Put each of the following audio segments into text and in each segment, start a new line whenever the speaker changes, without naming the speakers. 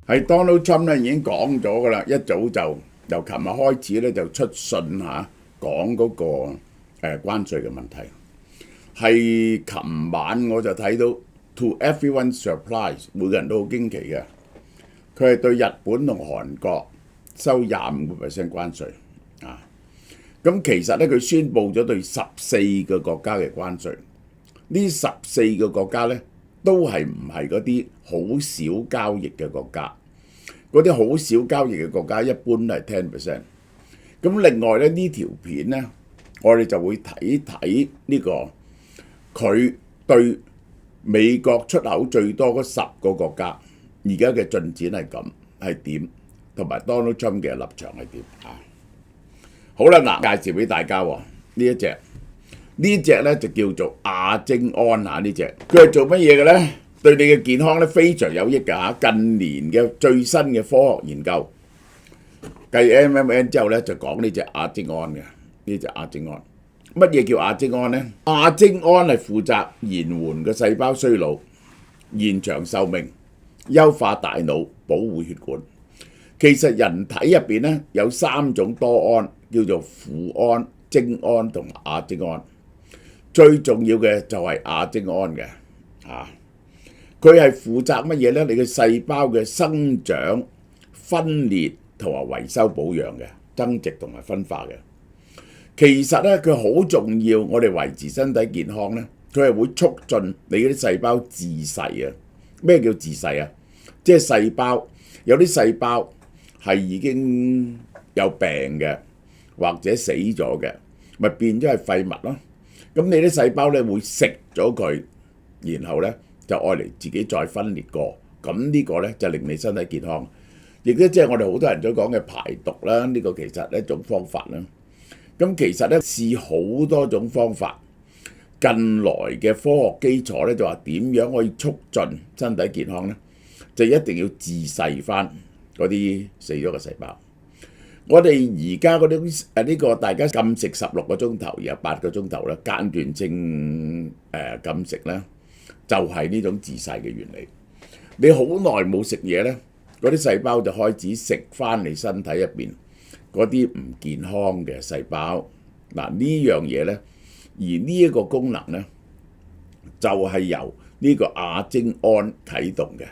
係 Donald Trump 咧已經講咗㗎啦，一早就由琴日開始咧就出信講嗰個關稅嘅問題。係琴晚我就睇到 to everyone's surprise， 每個人都好驚奇嘅。佢係對日本同韓國收25% 關稅啊！咁其實咧佢宣布咗對14個國家嘅關稅，呢14個國家咧都唔係嗰啲好少交易嘅國家，嗰啲好少交易嘅國家一般都係 10%。咁另外咧呢條片咧，我哋就會睇睇呢個佢對美國出口最多嗰10個國家而家嘅進展係點，同埋 Donald Trump 嘅立場係點啊？好啦，嗱，介紹俾大家喎，呢隻咧就叫做亞精胺呢隻，佢係做乜嘢嘅咧？對你嘅健康咧非常有益㗎嚇。近年嘅最新嘅科學研究，繼 MMN 之後咧就講呢隻亞精胺嘅，呢隻亞精胺。乜嘢叫亞精胺呢？亞精胺係負責延緩個細胞衰老、延長壽命、優化大腦、保護血管。其實人體入邊咧有3種多胺，叫做富胺、精胺同亞精胺。最重要嘅就係亞精胺嘅佢係負責乜嘢呢？你嘅細胞嘅生長、分裂同埋維修保養嘅，增殖同埋分化嘅。其實咧佢好重要，我哋維持身體健康咧，佢係會促進你嗰啲細胞自噬啊！咩叫自噬啊？即係細胞有啲細胞係已經有病嘅，或者死咗嘅，咪變咗係廢物咯。咁你啲細胞咧會食咗佢，然後咧就愛嚟自己再分裂過。咁呢個咧就令你身體健康，亦都即係我哋好多人都講嘅排毒啦。呢個其實係一種方法啦。咁其實咧試好多種方法，近來嘅科學基礎咧就話點樣可以促進身體健康咧，就一定要自噬翻嗰啲死咗嘅細胞。我哋而家嗰啲呢個大家禁食16個鐘頭，然後8個鐘頭咧間斷性禁食咧，就係呢種自噬嘅原理。你好耐冇食嘢咧，嗰啲細胞就開始食翻你身體入邊嗰啲唔健康嘅細胞。嗱，呢樣嘢咧，而呢一個功能咧，就係由呢個亞精胺啟動嘅。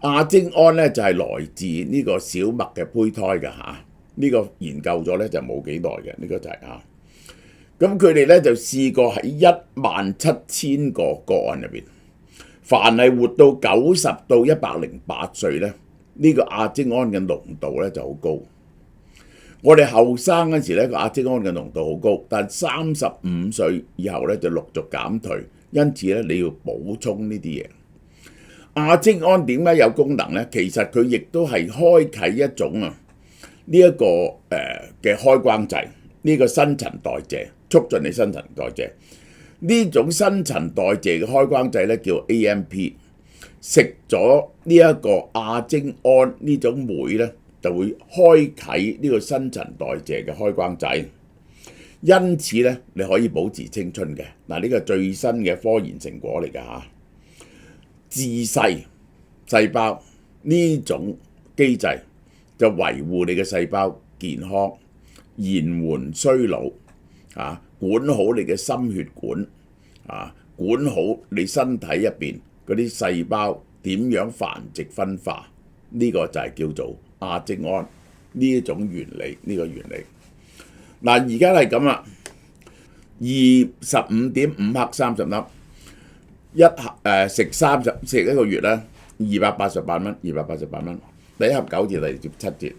亞精胺咧就係來自呢個小麥嘅胚胎嘅嚇，呢個研究咗咧就冇幾耐嘅，呢個就係咁佢哋咧就試過喺17000個個案入邊，凡係活到90到108歲咧，呢個亞精胺嘅濃度咧就好高。我哋後生嗰時咧個亞精胺嘅濃度好高，但35歲以後咧就陸續減退，因此咧你要補充呢啲嘢。亞精胺點解有功能呢？其實佢亦都係開啟一種呢一個嘅開關掣，呢個新陳代謝，促進你新陳代謝。呢種新陳代謝嘅開關掣咧叫 AMP， 食咗呢一個亞精胺呢種酶咧，就會開啟呢個新陳代謝嘅開關掣。因此咧，你可以保持青春嘅。嗱，呢個最新嘅科研成果嚟㗎嚇。自噬細胞呢種機制就維護你嘅細胞健康，延緩衰老管好你嘅心血管管好你身體入邊嗰啲細胞點樣繁殖分化，呢個就係叫做亞精胺呢一種原理，呢個原理。嗱，而家係咁啦，25.5克30粒。食一個月啦，288蚊，第一盒9折，第二盒7折。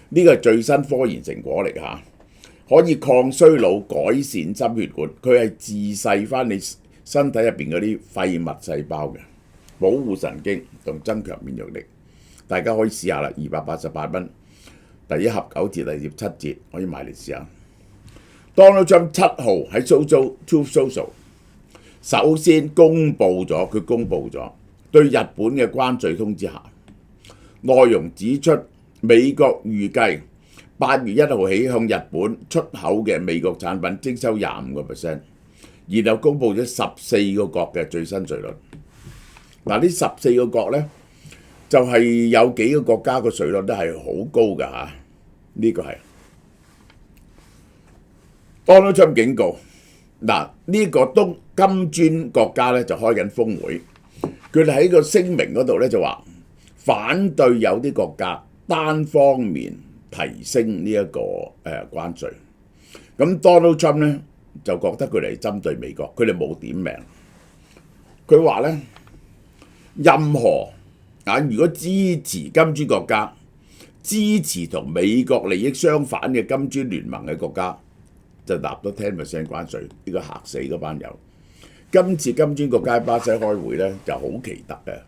呢個係最新科研成果嚟嚇，可以抗衰老、改善心血管，佢係自噬翻你身體入邊嗰啲廢物細胞嘅，保護神經同增強免疫力。大家可以試下啦，288蚊，第一盒9折，第二盒7折，可以買嚟試下。Donald Trump 7號喺 Truth Social。首先公布咗對日本嘅關稅通知函，內容指出美國預計8月1號起向日本出口嘅美國產品徵收25%，然後公布咗14個國嘅最新稅率。嗱，呢14個國呢，就係有幾個國家個稅率都係好高㗎嚇，呢個係 Donald Trump 警告。嗱，呢個金磚國家咧就開緊峰會，佢哋喺個聲明嗰度咧就話反對有啲國家單方面提升呢一個關稅。咁 Donald Trump 咧就覺得佢哋係針對美國，佢哋冇點名。佢話咧，任何如果支持金磚國家、支持同美國利益相反嘅金磚聯盟嘅國家，就納咗 10% 關稅，呢個嚇死嗰班友。今次金磚國家喺巴西開會咧就好奇特嘅，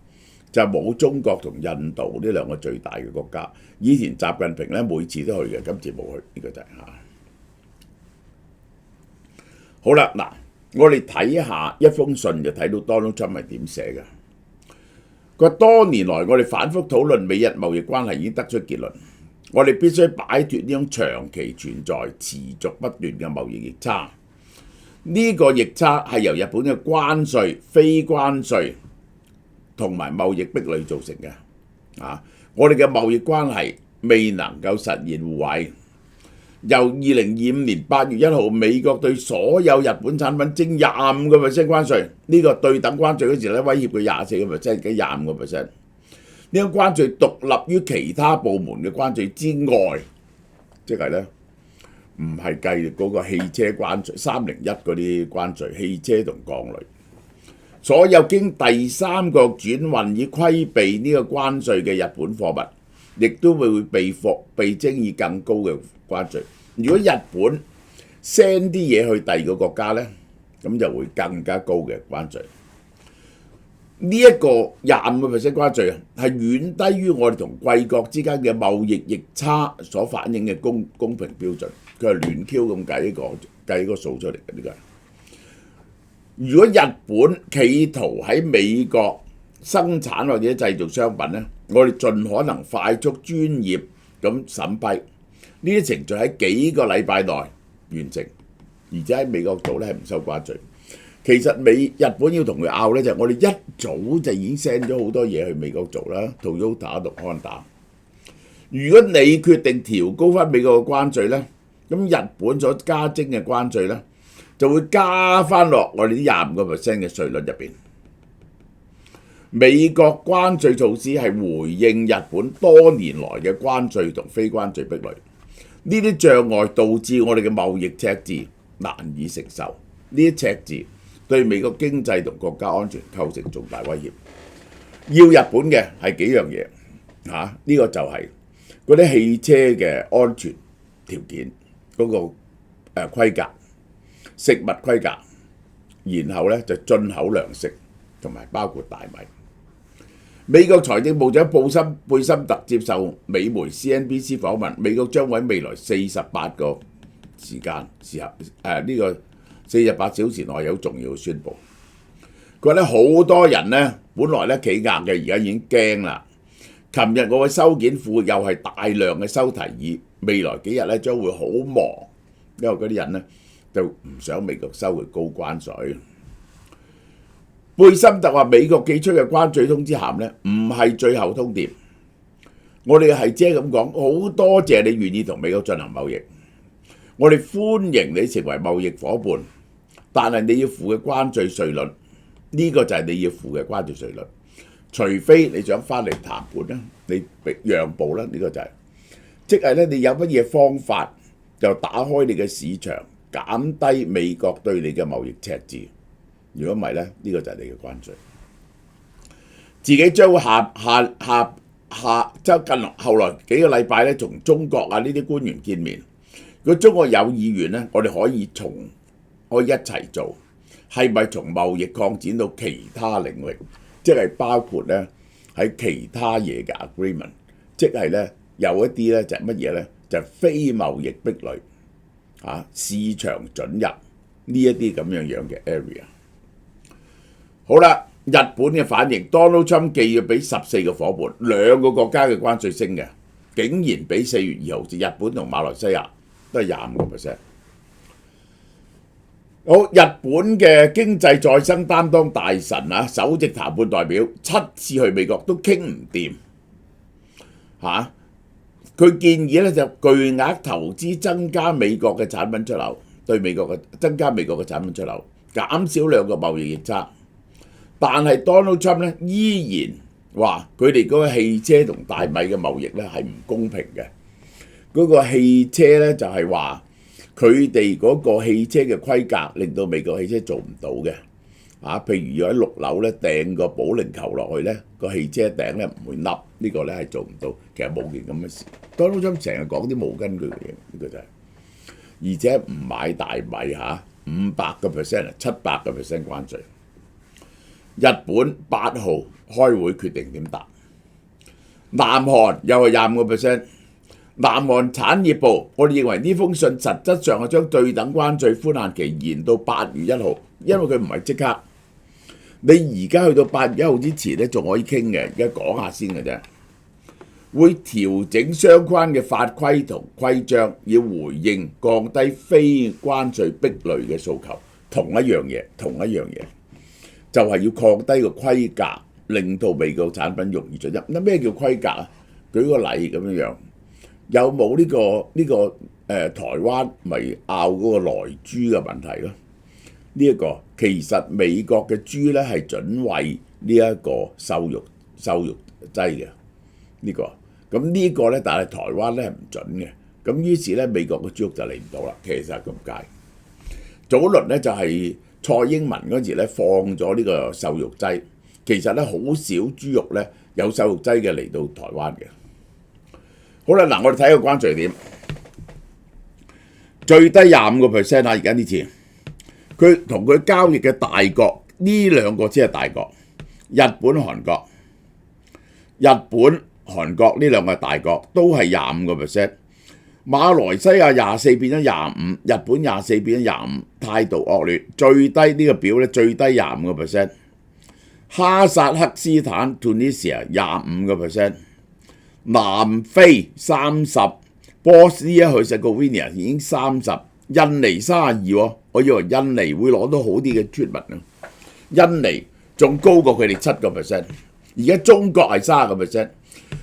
就冇中國同印度呢兩個最大嘅國家。以前習近平咧每次都去嘅，今次冇去，呢個就係嚇。好啦，嗱，我哋睇下一封信就睇到 Donald Trump 係點寫嘅。佢話多年來我哋反覆討論美日貿易關係已經得出結論，我哋必須擺脱呢種長期存在、持續不斷嘅貿易逆差。呢個逆差係由日本嘅關稅、非關稅同埋貿易壁壘造成嘅。我哋嘅貿易關係未能夠實現互惠。由2025年8月1號，美國對所有日本產品徵25% 關稅，呢個對等關稅嗰時咧威脅佢24%，嘅25%。呢個關稅獨立於其他部門嘅關稅之外，即係咧唔係計嗰個汽車關稅301嗰啲關稅，汽車同鋼類，所有經第三國轉運以規避呢個關稅嘅日本貨物，亦都會被徵以更高嘅關稅。如果日本 send 啲嘢去第二個國家呢，咁就會更加高嘅關稅。呢一個25% 關稅係遠低於我哋同貴國之間嘅貿易逆差所反映嘅公平標準。佢係亂 Q 咁計個數出嚟嘅呢個。如果日本企圖喺美國生產或者製造商品呢，我哋盡可能快速專業咁審批。呢啲程序喺幾個禮拜內完成，而且喺美國做咧係唔收關稅。其實日本要同佢拗咧，就係我哋一早就已經 send 咗好多嘢去美國做啦 ，Toyota 同 Honda。如果你決定調高翻美國嘅關稅咧，咁日本所加徵嘅關稅咧就會加翻落我哋啲25% 嘅稅率入邊。美國關稅措施係回應日本多年來嘅關稅同非關稅壁壘。呢啲障礙導致我哋嘅貿易赤字難以承受，呢啲赤字對美國經濟同國家安全構成重大威脅。要日本嘅係幾樣嘢呢個就係嗰啲汽車嘅安全條件嗰個規格、食物規格，然後咧就進口糧食同埋包括大米。美國財政部長貝森特接受美媒 CNBC 訪問，美國將喺未來48個呢個48小時內有重要嘅宣佈。佢話咧好多人咧本來咧企硬嘅，而家已經驚啦。琴日我嘅收件庫又係大量嘅收提議，未來幾日咧將會好忙，因為嗰啲人咧就唔想美國收佢高關稅。貝森特話：美國寄出嘅關稅通知函咧，唔係最後通牒。我哋係即係咁講，好多謝你願意同美國進行貿易，我哋歡迎你成為貿易夥伴，但係你要付嘅關稅稅率，呢個就係你要付嘅關稅稅率。除非你想翻嚟談判啦，你讓步啦，呢個就係，即係咧你有乜嘢方法就打開你嘅市場，減低美國對你嘅貿易赤字。如果唔係咧，呢個就係你嘅關稅。自己將會近後來幾個禮拜咧，同中國呢啲官員見面。如果中國有意願咧，我哋可以一齊做，係咪從貿易擴展到其他領域？即係包括咧喺其他嘢嘅 agreement， 即係咧有一啲咧就係乜嘢咧？就係非貿易壁壘市場准入呢一啲咁樣嘅 area。好啦，日本嘅反應 ，Donald Trump 既要俾14個伙伴2個國家嘅關稅升嘅，竟然俾4月2號至日本同馬來西亞都係25%。好，日本嘅經濟再生擔當大臣首席談判代表7次去美國都傾唔掂嚇。佢建議咧就巨額投資增加美國嘅產品出口，增加美國嘅產品出口，減少兩個貿易逆差。但係 Donald Trump 咧依然話佢哋嗰個汽車同大米嘅貿易咧係唔公平嘅。嗰個汽車咧就係話佢哋嗰個汽車嘅規格令到美國汽車做唔到嘅。譬如要喺6樓咧掟個保齡球落去咧，個汽車頂咧唔會凹，呢個咧係做唔到。其實冇件咁嘅事。Donald Trump 成日講啲冇根據嘅嘢，呢個就係，而且唔買大米500%、700% 關稅。日本8號開會決定點答。南韓又係25%。南韓產業部，我哋認為呢封信實質上係將對等關稅寬限期延到8月1號，因為佢唔係即刻。你而家去到8月1號之前咧，仲可以傾嘅，而家講下先嘅啫。會調整相關嘅法規同規章，要回應降低非關稅壁壘嘅訴求。同一樣嘢，就係要降低個規格，令到美國產品容易進入。咁咩叫規格啊？舉個例咁樣，有冇呢個台灣咪拗嗰個萊豬嘅問題咯？呢個其實美國嘅豬咧係準餵呢一個瘦肉劑嘅咁呢個咧，但係台灣咧係唔準嘅。咁於是咧美國嘅豬肉就嚟唔到啦。其實係咁解。早輪咧就係蔡英文嗰時咧放咗呢個瘦肉劑，其實咧好少豬肉咧有瘦肉劑嘅嚟到台灣嘅。好啦，嗱我哋睇個關稅點，最低25%而家呢次。佢同佢交易嘅大國呢兩個先係大國，日本、韓國呢兩個係大國，都係25%。馬來西亞24變咗25，日本24變咗25，態度惡劣。最低呢個表咧，最低25%。哈薩克斯坦 Tunisia 25%，南非30，波斯尼亞和塞哥維尼亞已經30，印尼32喎。我以為印尼會攞到好啲嘅 treatment 啊，印尼仲高過佢哋7%，而家中國係30%，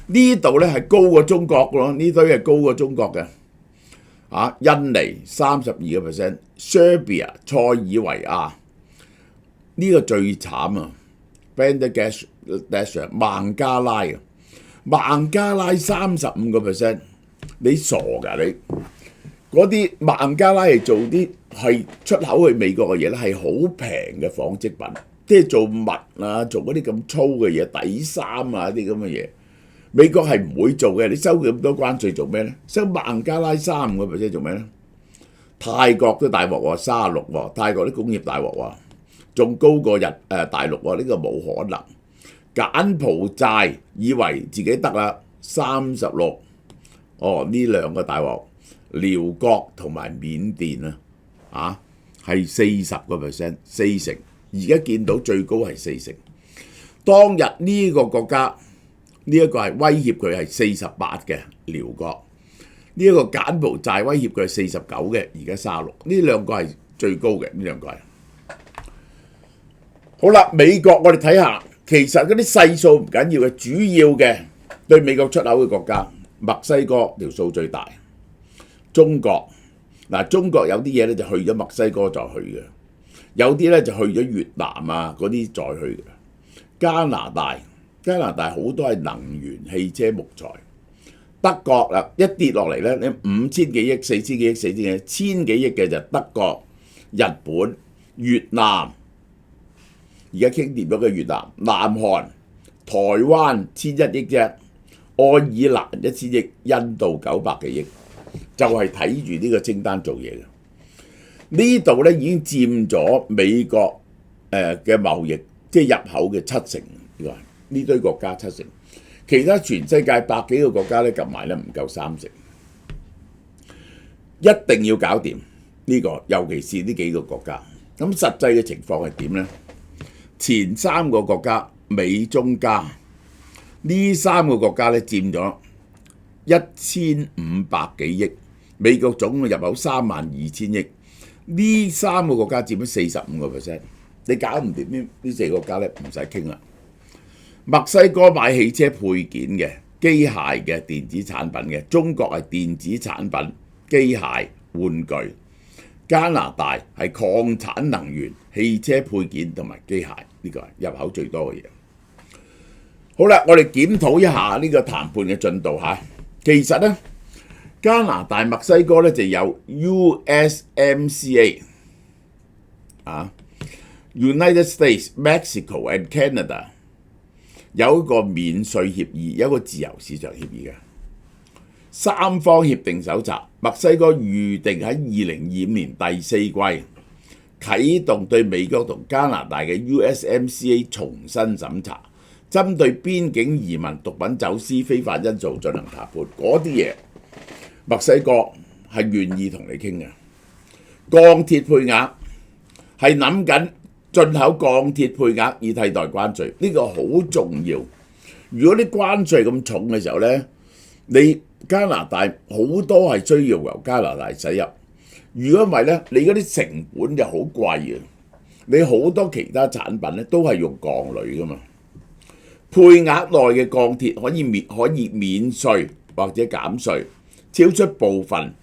呢度咧係高過中國嘅咯，呢堆係高過中國嘅，印尼32%，Serbia 塞爾維亞呢個最慘啊 ，Bangladesh 孟加拉啊，孟加拉35%，你傻㗎你？嗰啲孟加拉係做啲係出口去美國嘅嘢咧，係好平嘅紡織品，即係做襪啊，做嗰啲咁粗嘅嘢，底衫啊啲咁嘅嘢，美國係唔會做嘅。你收佢咁多關稅做咩咧？收孟加拉35%做咩咧？泰國都大鑊喎，36喎，泰國啲工業大鑊喎，仲高過大陸喎，呢個冇可能。柬埔寨以為自己得啦，36，呢兩個大鑊。寮國同埋緬甸係40%，四成。而家見到最高係4成。當日呢個國家呢一個係威脅佢係48嘅寮國，呢一個柬埔寨威脅佢係49嘅，而家36。呢兩個係最高嘅，呢兩個係。好啦，美國我哋睇下，其實嗰啲細數唔緊要嘅，主要嘅對美國出口嘅國家，墨西哥條數最大。中國中國有啲嘢咧就去咗墨西哥再去嘅，有啲咧就去咗越南啊嗰啲再去嘅。加拿大好多係能源、汽車、木材。德國啦一跌落嚟咧，你5000幾億、4000幾億、4000幾億、1000幾億嘅就德國、日本、越南，而家傾掂咗嘅越南、南韓、台灣1001億啫，愛爾蘭1000億，印度900幾億。就係睇住呢個清單做嘢嘅，呢度咧已經佔咗美國嘅貿易，即係入口嘅7成。呢堆國家7成，其他全世界100幾個國家咧夾埋咧唔夠3成，一定要搞掂呢個，尤其是呢幾個國家。咁實際嘅情況係點咧？前3個國家美中加呢3個國家咧佔咗1500幾億，美國總入口32000億，呢3個國家佔咗45%，你搞唔掂呢4個國家咧，唔使傾啦。墨西哥買汽車配件嘅，機械嘅電子產品嘅，中國係電子產品、機械、玩具，加拿大係礦產能源、汽車配件同埋機械，呢個係入口最多嘅嘢。好啦，我哋檢討一下呢個談判嘅進度嚇。其實呢，加拿大、墨西哥呢就有 USMCA United States, Mexico and Canada 有一個免稅協議，有一個自由市場協議嘅三方協定搜集。墨西哥預定喺2025年第四季啟動對美國同加拿大嘅 USMCA 重新審查，針對邊境移民、毒品走私、非法因素進行談判。嗰啲嘢墨西哥係願意同你傾嘅。鋼鐵配額係諗緊進口鋼鐵配額以替代關稅，呢個好重要。如果啲關稅咁重嘅時候呢，你加拿大好多係需要由加拿大使入。如果唔係呢，你嗰啲成本就好貴嘅。你好多其他產品呢都係用鋼鋁噶嘛。配額內嘅鋼鐵可以免稅或者減稅，超出部分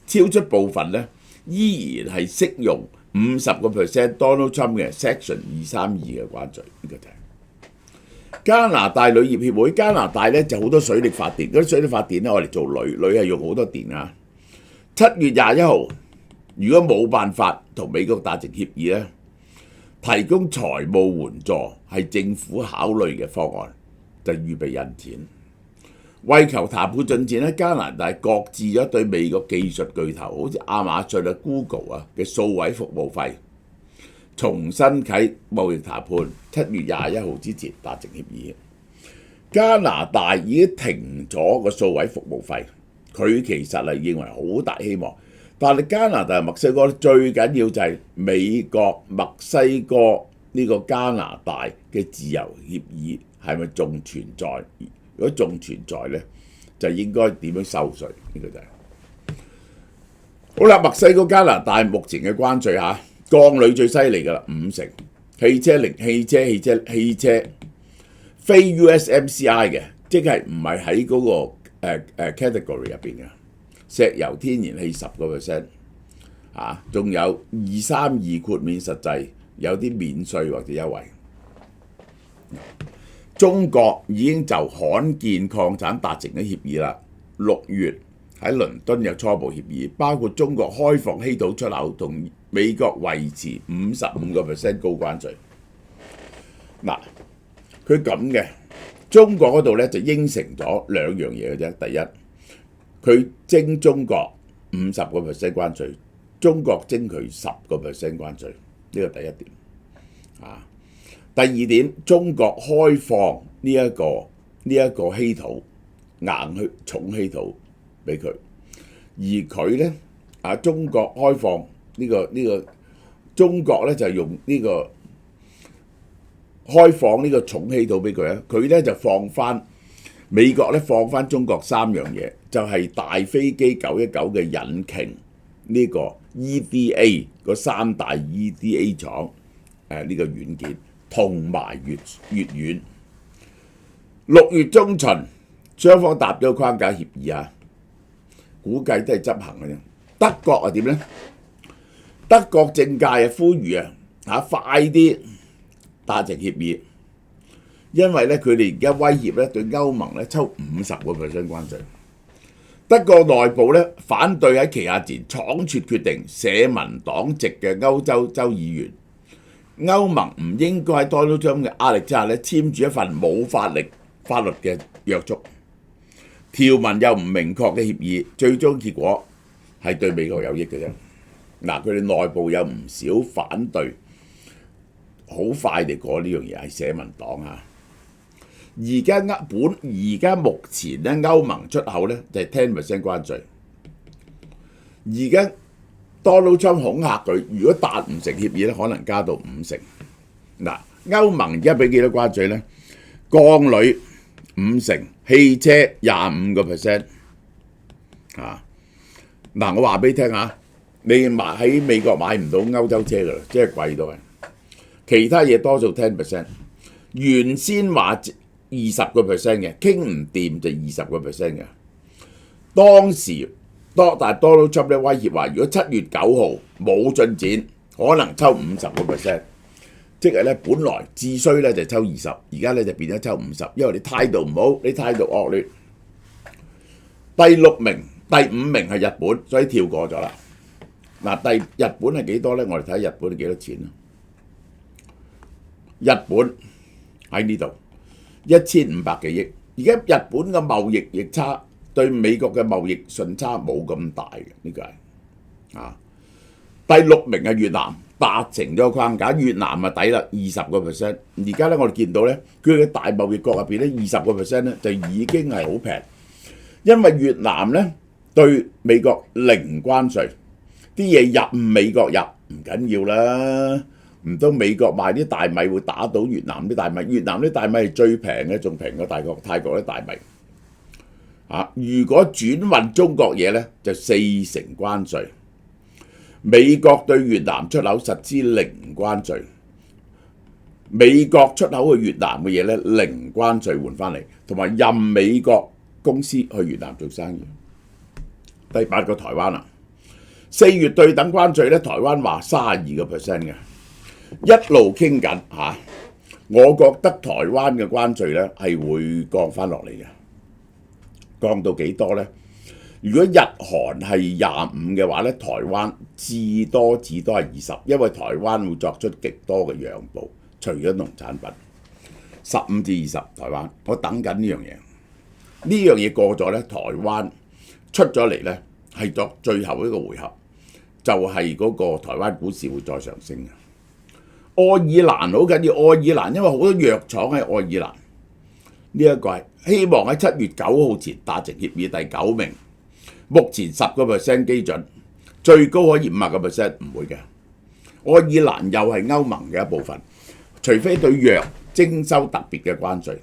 超出部分呢依然係適用50% Donald Trump 嘅 Section 232嘅關稅。呢個就係加拿大鋁業協會。加拿大咧就好多水力發電，嗰啲水力發電咧我哋做鋁係用好多電啊。7月21號，如果冇辦法同美國達成協議咧，提供財務援助係政府考慮嘅方案，就預備印錢。為求談判進展咧，加拿大擱置咗對美國技術巨頭好似亞馬遜、Google 嘅數位服務費，重新啟貿易談判，7月21號之前達成協議。加拿大已經停咗個數位服務費，佢其實係認為好大希望，但係加拿大同墨西哥最緊要就係美國、墨西哥呢個加拿大嘅自由協議係咪仲存在？如果仲存在呢，就應該點樣收稅？呢個就係好啦。墨西哥、加拿大目前嘅關稅嚇，鋼鋁最犀利㗎啦，50%。汽車非 USMCA 嘅，即係唔係喺嗰個category 入邊嘅。石油、天然氣10%，仲有232豁免實際，有啲免稅或者優惠。中國已經就罕見礦產達成咗協議啦。6月喺倫敦有初步協議，包括中國開放稀土出口同美國維持55% 高關稅。嗱，佢咁嘅，中國嗰度咧就應承咗兩樣嘢嘅啫。第一，佢徵中國50% 關稅，中國徵佢10% 關稅，呢個第一點。第二點，中國開放呢一個稀土重稀土俾佢，而佢咧中國開放中國咧就用呢個開放呢個重稀土俾佢咧，佢咧就放翻美國咧放翻中國3樣嘢，就係大飛機919嘅引擎呢個 EDA 嗰3大 EDA 廠呢個軟件。同埋越遠，6月中旬雙方達咗框架協議估計都係執行嘅啫。德國係點呢？德國政界呼籲快啲達成協議，因為咧佢哋而家威脅咧對歐盟咧抽50% 關稅。德國內部咧反對喺旗下前倉促決定，社民黨籍嘅歐洲州議員。歐盟唔應該喺 Donald Trump 嘅壓力之下咧簽署一份冇法律嘅約束，條文又唔明確嘅協議，最終結果係對美國有益嘅啫。嗱，佢哋內部有唔少反對，好快地過呢樣嘢係社民黨啊。而家目前咧歐盟出口咧就係 10% 關稅，而家Donald Trump恐嚇佢，如果達唔成協議咧，可能加到50%。嗱，歐盟而家俾幾多關稅咧？鋼鋁50%，汽車25%。嗱，我話俾你聽你喺美國買唔到歐洲車噶啦，即係貴到係。其他嘢多數10%。原先話20% 嘅，傾唔掂就20% 嘅。當時但係 Donald Trump 咧威脅話，如果7月9號冇進展，可能抽50%，即係咧本來至衰咧就抽20，而家咧就變咗抽50，因為你態度唔好，你態度惡劣。第5名係日本，所以跳過咗啦。嗱，日本係幾多咧？我哋睇日本係幾多錢啊？日本喺呢度1500幾億，而家日本嘅貿易逆差對美國嘅貿易順差冇咁大嘅，呢個係啊。第6名係越南，達成咗個框架，越南啊抵啦20%。而家咧我哋見到咧，佢嘅大貿易國入邊咧20%咧就已經係好平，因為越南咧對美國零關稅，啲嘢入美國入唔緊要啦。唔通美國賣啲大米會打到越南啲大米？越南啲大米係最平嘅，仲平過泰國啲大米。如果轉運中國嘢咧，就4成關稅。美國對越南出口實施零關稅，美國出口去越南嘅嘢咧零關稅換翻嚟，同埋任美國公司去越南做生意。第8個台灣啦，4月對等關稅咧，台灣話32%嘅。一路傾緊嚇，我覺得台灣嘅關稅咧係會降翻落嚟嘅，降到幾多咧？如果日韓係25嘅話咧，台灣至多係20，因為台灣會作出極多嘅讓步，除咗農產品15至20，台灣我等緊呢樣嘢，呢樣嘢過咗咧，台灣出咗嚟咧係作最後一個回合，就係嗰個台灣股市會再上升嘅。愛爾蘭好緊要，愛爾蘭因為好多藥廠喺愛爾蘭，呢一個係希望喺7月9號前達成協議。第9名，目前10% 基準，最高可以50%，唔會嘅。愛爾蘭又係歐盟嘅一部分，除非對藥徵收特別嘅關稅。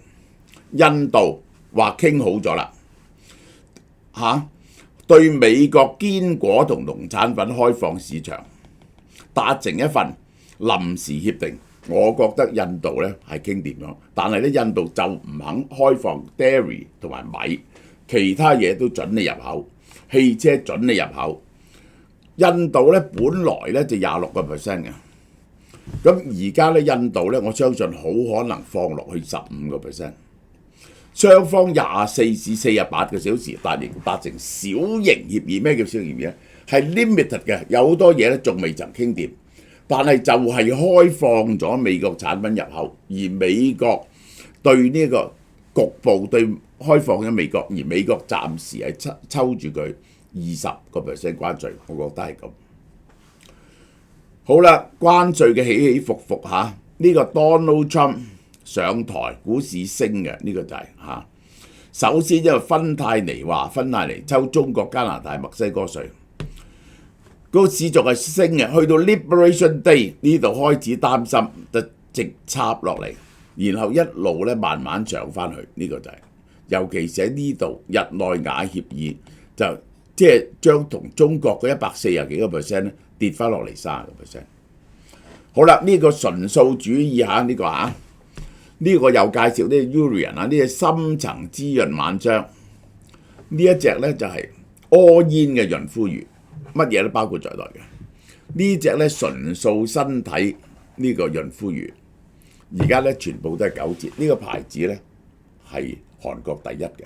印度話傾好咗啦，對美國堅果同農產品開放市場，達成一份臨時協定。我覺得印度咧係傾掂咗，但係咧印度就唔肯開放 dairy 同埋米，其他嘢都準你入口，汽車準你入口。印度咧本來咧就26% 嘅，咁而家咧印度咧我相信好可能放落去15%。雙方24至48個小時達成小型協議。咩叫小型協議咧？係 limited 嘅，有好多嘢咧仲未曾傾掂。但係就係開放咗美國產品入口，而美國對呢個局部對開放咗美國，而美國暫時係抽住佢20% 關稅，我覺得係咁。好啦，關稅嘅起起伏伏嚇，呢個 Donald Trump 上台，股市升嘅呢個就係嚇。首先因為芬太尼抽中國、加拿大、墨西哥稅。個市仲係升嘅，去到 Liberation Day 呢度開始擔心，就直插落嚟，然後一路咧慢慢上翻去，呢個就係，尤其是喺呢度日內瓦協議就即係將同中國嘅140幾個%咧跌翻落嚟30%。好啦，呢個純素主義嚇，呢個又介紹啲 Urian 呢啲深層滋潤晚霜，呢一隻咧就係柯煙嘅潤膚乳。乜嘢都包括在內嘅，呢隻咧純素身體呢個潤膚乳，而家咧全部都係9折。呢個牌子咧係韓國第一嘅。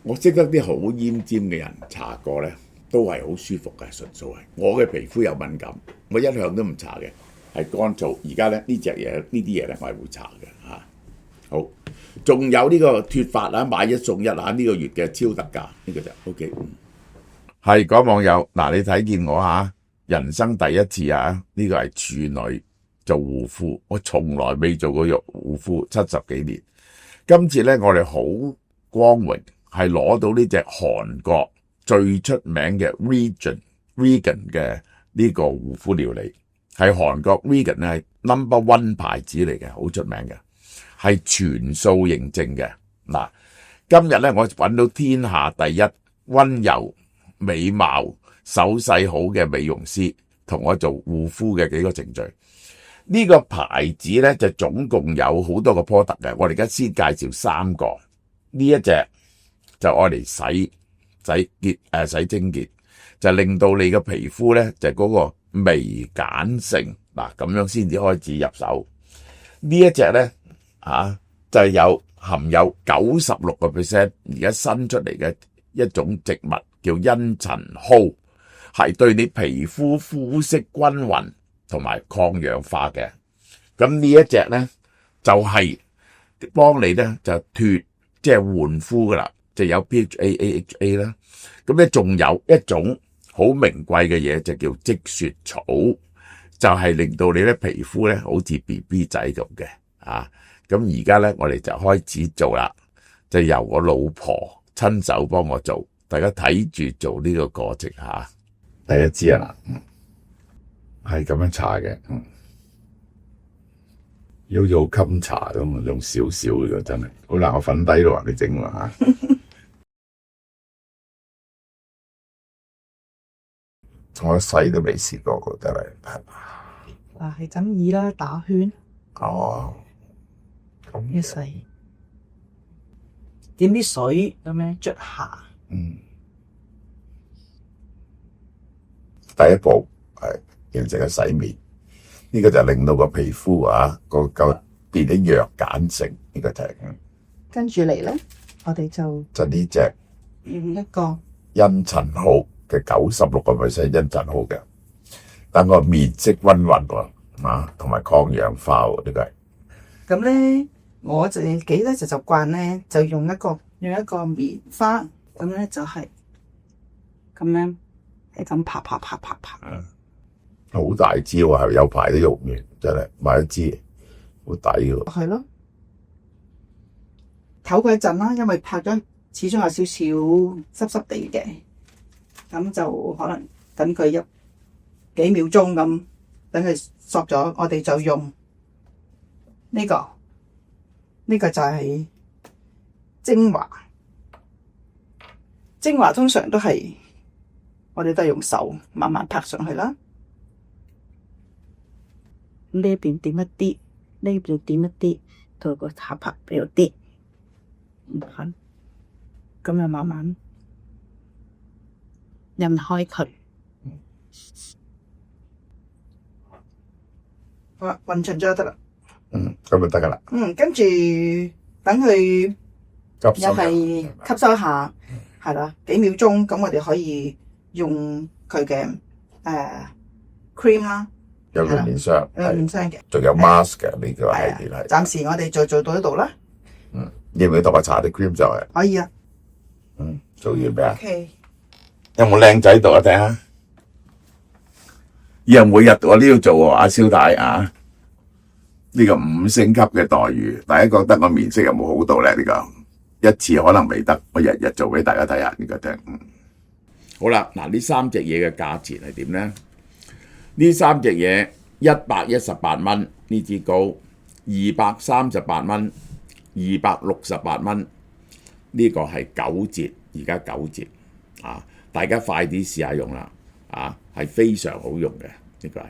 我識得啲好奄尖嘅人搽過咧，都係好舒服嘅，純素係。我嘅皮膚有敏感，我一向都唔搽嘅，係乾燥。而家咧呢隻嘢呢啲嘢咧我係會搽嘅嚇。好，仲有呢個脫髮買1送1呢個月嘅超特價，呢個就 OK。係講網友嗱，你睇見我人生第一次呢個係處女做護膚，我從來未做過護膚70幾年。今次咧我哋好光榮係攞到呢隻韓國最出名嘅 Vegan 嘅呢個護膚料理，係韓國 Vegan 係 No.1 牌子嚟嘅，好出名嘅，係全素認證嘅。嗱，今日咧我揾到天下第一溫柔美貌手勢好嘅美容師同我做護膚嘅幾個程序。呢個牌子咧就總共有好多個 product 嘅，我哋而家先介紹3個。呢一隻就愛嚟洗清潔，就令到你嘅皮膚咧就嗰個微鹼性嗱，咁樣先至開始入手。呢一隻咧就含有96%，而家新出嚟嘅一種植物叫茵陳蒿，係對你皮膚膚色均勻同埋抗氧化嘅。咁呢一隻咧就係幫你咧就脫即係換膚噶啦，就有 PHA AHA 啦。咁咧仲有一種好名貴嘅嘢就叫積雪草，就係令到你咧皮膚咧好似 BB 仔咁嘅咁而家咧我哋就開始做啦，就由我老婆親手幫我做，大家睇住做呢個過程第一支啊，係咁樣搽嘅，要做襟搽咁用少少嘅真係，好難我粉底都話你整喎我洗都未試過，覺得
嗱，係咁意啦，打圈。
哦，
一洗，點啲水咁樣捽下。
第一步係形成個洗面，呢個就令到個皮膚個變咗弱鹼性，呢個就係。
跟住嚟咧，我哋就
呢隻
用一個
茵陳蒿嘅96%茵陳蒿嘅，等個面色均勻喎，同埋抗氧化喎，呢個係。
咁咧，我自己咧就習慣咧，就用一個棉花，咁咧就係咁樣，係咁啪。
好大支喎，係有排都用完，真係買一支好抵喎。
係咯，唞佢一陣啦，因為拍咗始終有少少濕地嘅，咁就可能等佢幾秒鐘咁，等佢索咗，我哋就用呢個就係精華。精華通常我哋都係用手慢慢拍上去啦。呢邊點一啲，呢邊點一啲，到個下巴比較啲，咁樣慢慢印開佢。好啦，勻勻咗就得啦。
咁就得噶啦。
跟住等佢又係吸收一下，係啦，幾秒鐘，咁我哋可以用佢嘅cream 啦。
有個面霜，
面霜嘅，
仲有 mask 嘅呢個系列係。
暫時我哋就做到呢度啦。
要唔要同我搽啲 cream 就係？
可以啊。
做完未啊？
OK。
有冇靚仔度啊？睇下。以後每日我都要做阿蕭太呢個5星級嘅待遇，大家覺得我面色有冇好到咧？呢個一次可能未得，我日日做俾大家睇下呢個聽。好啦，嗱呢3隻嘢嘅價錢係點咧？呢3隻嘢118蚊呢支膏，238蚊，268蚊，呢個係9折，而家9折大家快啲試下用啦，係非常好用嘅呢個係。